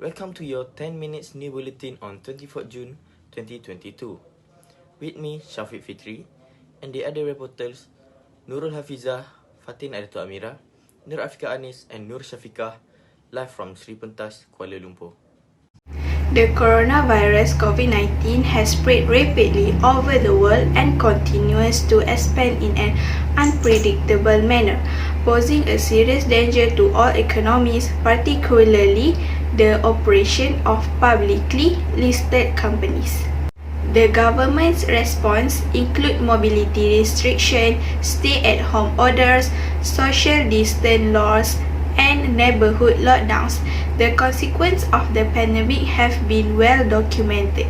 Welcome to your 10 minutes new bulletin on 24th June 2022. With me, SHAFIQ FITRI, and the other reporters, NURUL HAFIZAH, FATIN AIDATUL AMIRA, NURAFIQAH and NURAFIQAH, live from Sri Pentas, Kuala Lumpur. The coronavirus COVID-19 has spread rapidly over the world and continues to expand in an unpredictable manner, posing a serious danger to all economies, particularly the operation of publicly listed companies. The government's response include mobility restriction, stay-at-home orders, social distance laws, and neighborhood lockdowns. The consequences of the pandemic have been well documented.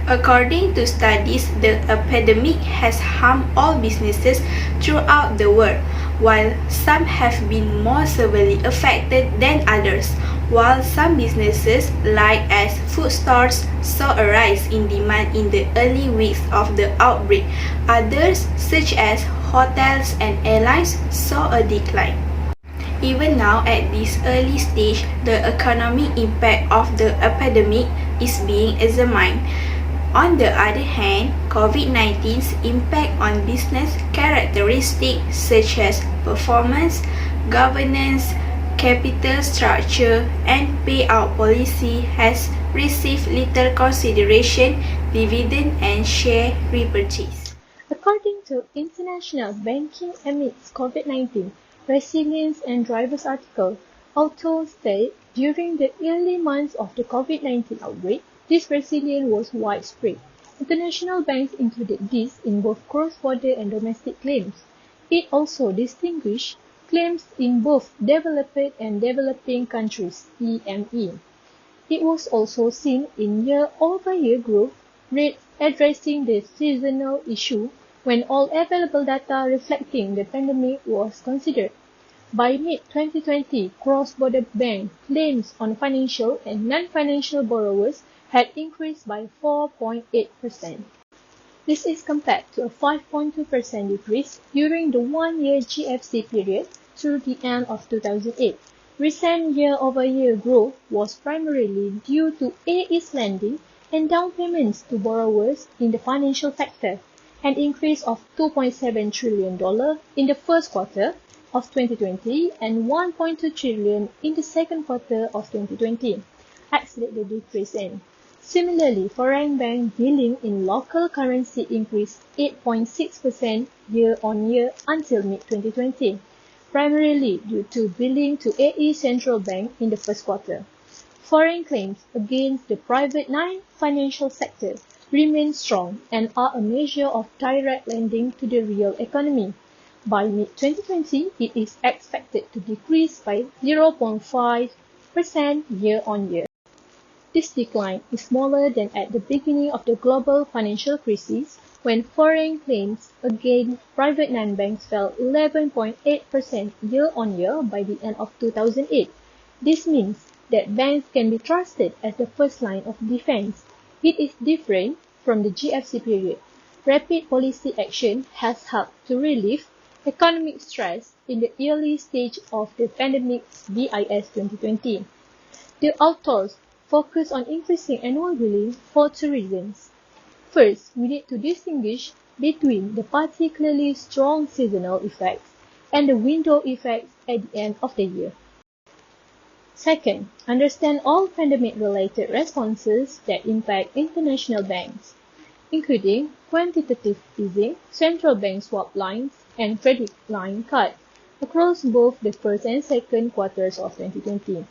According to studies, the epidemic has harmed all businesses throughout the world, while some have been more severely affected than others. While some businesses, like as food stores, saw a rise in demand in the early weeks of the outbreak, others, such as hotels and airlines, saw a decline. Even now, at this early stage, the economic impact of the epidemic is being examined. On the other hand, COVID-19's impact on business characteristics such as performance, governance, capital structure, and payout policy has received little consideration, dividend and share repurchase. According to International Banking Amidst COVID-19, Resilience and Drivers article, authors state during the early months of the COVID-19 outbreak, this resilience was widespread. International banks included this in both cross-border and domestic claims. It also distinguished claims in both developed and developing countries, EME. It was also seen in year-over-year growth rate addressing the seasonal issue when all available data reflecting the pandemic was considered. By mid-2020, cross-border bank claims on financial and non-financial borrowers had increased by 4.8%. This is compared to a 5.2% decrease during the one-year GFC period through the end of 2008. Recent year-over-year growth was primarily due to AE's lending and down payments to borrowers in the financial sector, an increase of $2.7 trillion in the first quarter of 2020 and $1.2 trillion in the second quarter of 2020, exceeded the decrease in. Similarly, foreign bank dealing in local currency increased 8.6% year-on-year until mid-2020, primarily due to billing to AE Central Bank in the first quarter. Foreign claims against the private non-financial sector remain strong and are a measure of direct lending to the real economy. By mid-2020, it is expected to decrease by 0.5% year-on-year. This decline is smaller than at the beginning of the global financial crisis, when foreign claims against private non-banks fell 11.8% year-on-year by the end of 2008. This means that banks can be trusted as the first line of defense. It is different from the GFC period. Rapid policy action has helped to relieve economic stress in the early stage of the pandemic BIS 2020. The authors focus on increasing annual billing for two reasons. First, we need to distinguish between the particularly strong seasonal effects and the window effects at the end of the year. Second, understand all pandemic-related responses that impact international banks, including quantitative easing, central bank swap lines, and credit line cut across both the first and second quarters of 2020.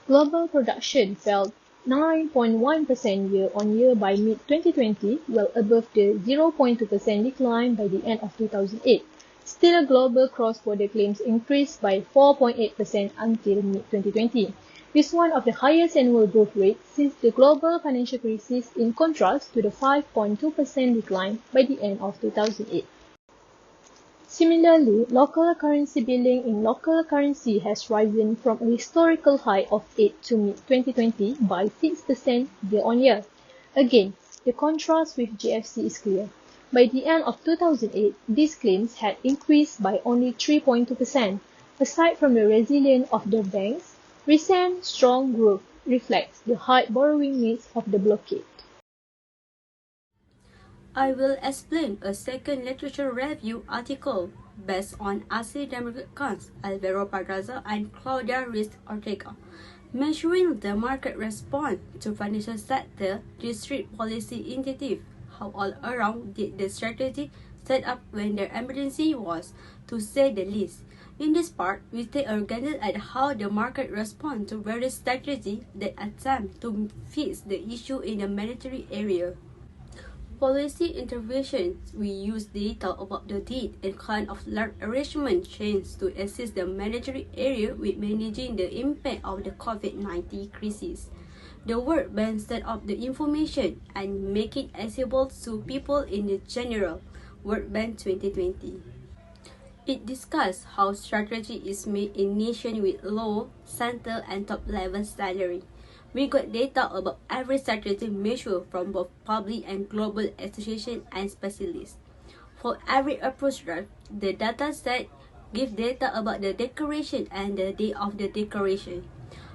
Global production fell 9.1% year-on-year by mid-2020, well above the 0.2% decline by the end of 2008. Still, global cross-border claims increased by 4.8% until mid-2020. This is one of the highest annual growth rates since the global financial crisis, in contrast to the 5.2% decline by the end of 2008. Similarly, local currency billing in local currency has risen from a historical high of 8 to mid-2020 by 6% year-on-year. Again, the contrast with GFC is clear. By the end of 2008, these claims had increased by only 3.2%. Aside from the resilience of the banks, Recent strong growth reflects the high borrowing needs of the blockade. I will explain a second literature review article based on Asli Demirkan's Alvaro Pedraza and Claudia Ruiz-Ortega, measuring the market response to financial sector district policy initiative. How all around did the strategy set up when the emergency was, to say the least. In this part, we take a glance at how the market responds to various strategies that attempt to fix the issue in the monetary area. Policy interventions, we use data about the date and kind of large arrangement chains to assist the monetary area with managing the impact of the COVID-19 crisis. The World Bank set up the information and make it accessible to people in the general, World Bank 2020. It discussed how strategy is made in nations with low, center, and top-level salary. We got data about every strategy measure from both public and global associations and specialists. For every approach draft, the data set give data about the declaration and the day of the declaration.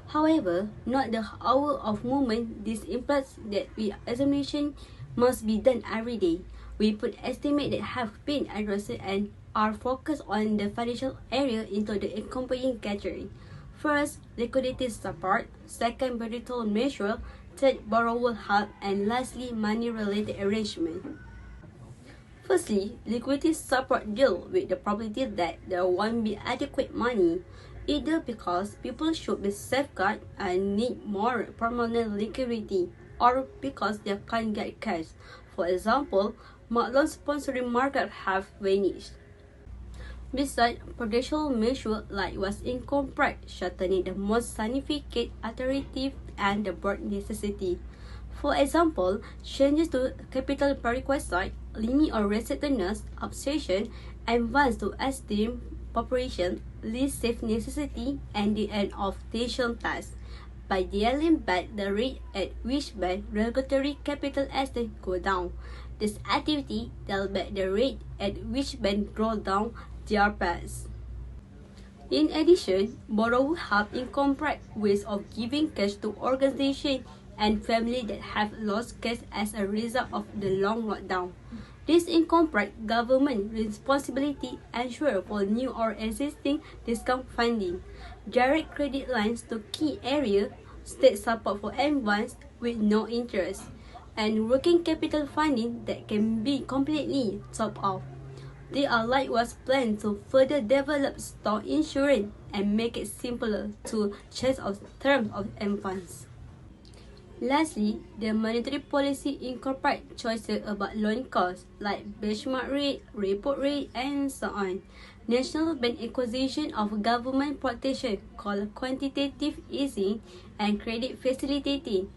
However, not the hour of movement. This implies that examination must be done every day. We put estimates that have been addressed and are focused on the financial area into the accompanying category. First, liquidity support. Second, budgetary measure. Third, borrower help. And lastly, money-related arrangement. Firstly, liquidity support deal with the probability that there won't be adequate money, either because people should be safeguarded and need more permanent liquidity, or because they can't get cash. For example, loan sponsoring market have vanished. Besides, prudential measures like was incorporated, shortening the most significant alternative and the broad necessity. For example, changes to capital prerequisite, limit or restrictedness, obsession, advance to estimate population, least safe necessity, and the end of tension task. By dialing back the rate at which bank regulatory capital assets go down, this activity dials back the rate at which bank draw down their pass. In addition, borrower help incorporate ways of giving cash to organizations and families that have lost cash as a result of the long lockdown. This incorporate government responsibility ensure for new or existing discount funding, direct credit lines to key areas, state support for advance with no interest, and working capital funding that can be completely topped off. They are likewise planned to further develop stock insurance and make it simpler to change of terms of advance. Lastly, the monetary policy incorporates choices about loan costs like benchmark rate, repo rate, and so on. National Bank acquisition of government protection called quantitative easing and credit facilitating,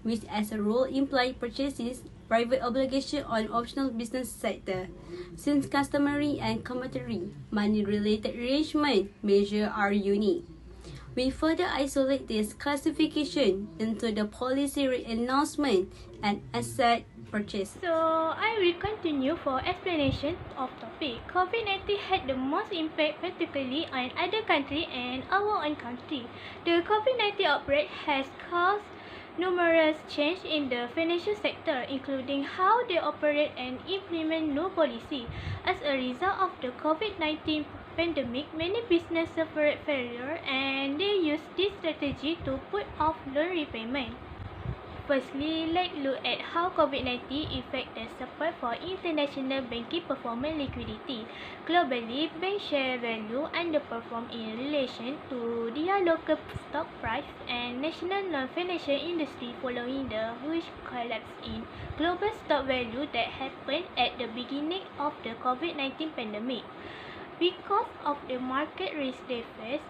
which as a role imply purchases private obligation on optional business sector. Since customary and commodity money-related arrangement measures are unique, we further isolate this classification into the policy announcement and asset purchase. So, I will continue for explanation of topic. COVID-19 had the most impact particularly on other countries and our own country. The COVID-19 outbreak has caused numerous changes in the financial sector, including how they operate and implement new policy. As a result of the COVID-19 pandemic, many businesses suffered failure and they used this strategy to put off loan repayment. Firstly, let's look at how COVID-19 affected support for international banking performance liquidity. Globally, bank share value underperformed in relation to their local stock price and national non-financial industry following the huge collapse in global stock value that happened at the beginning of the COVID-19 pandemic. Because of the market risk they face,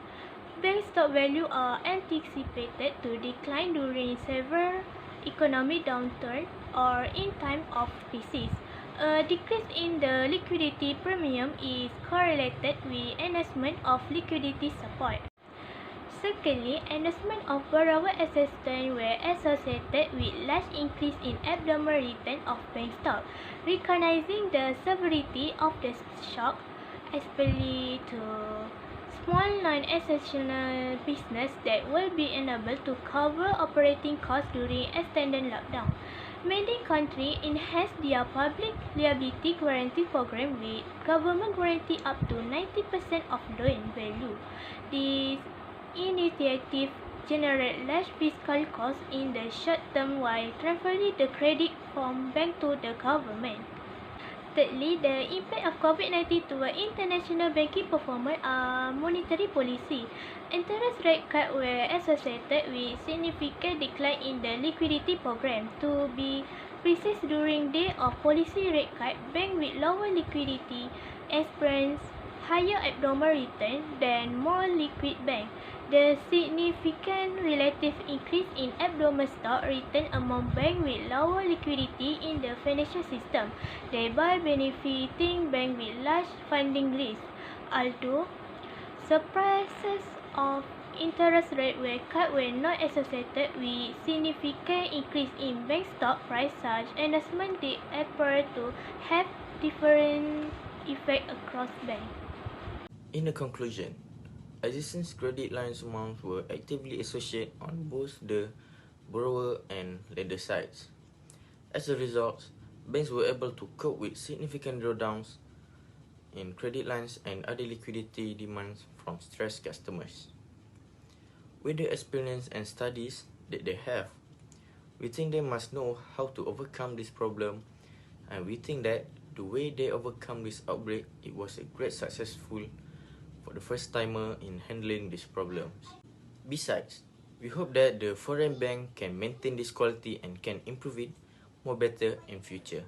bank stock value are anticipated to decline during several economic downturn or in time of crisis. A decrease in the liquidity premium is correlated with enhancement of liquidity support. Secondly, enhancement of borrower assistance were associated with large increase in abnormal return of bank stock. Recognizing the severity of the shock, especially to small non-essential business that will be enabled to cover operating costs during extended lockdown. Many countries enhance their public liability guarantee program with government guarantee up to 90% of loan value. This initiative generate less fiscal costs in the short term while transferring the credit from bank to the government. Thirdly, the impact of COVID-19 toward international banking performance are monetary policy. Interest rate cuts were associated with significant decline in the liquidity program. To be precise, during day of policy rate cut, banks with lower liquidity experienced higher abnormal return than more liquid banks. The significant relative increase in abnormal stock return among banks with lower liquidity in the financial system, thereby benefiting banks with large funding risk. Although surprises of interest rate were cut were not associated with significant increase in bank stock price, such announcement did appear to have different effect across banks. In the conclusion, existing credit lines amounts were actively associated on both the borrower and lender sides. As a result, banks were able to cope with significant drawdowns in credit lines and other liquidity demands from stressed customers. With the experience and studies that they have, we think they must know how to overcome this problem, and we think that the way they overcome this outbreak, it was a great successful for the first timer in handling these problems. Besides, we hope that the foreign bank can maintain this quality and can improve it more better in future.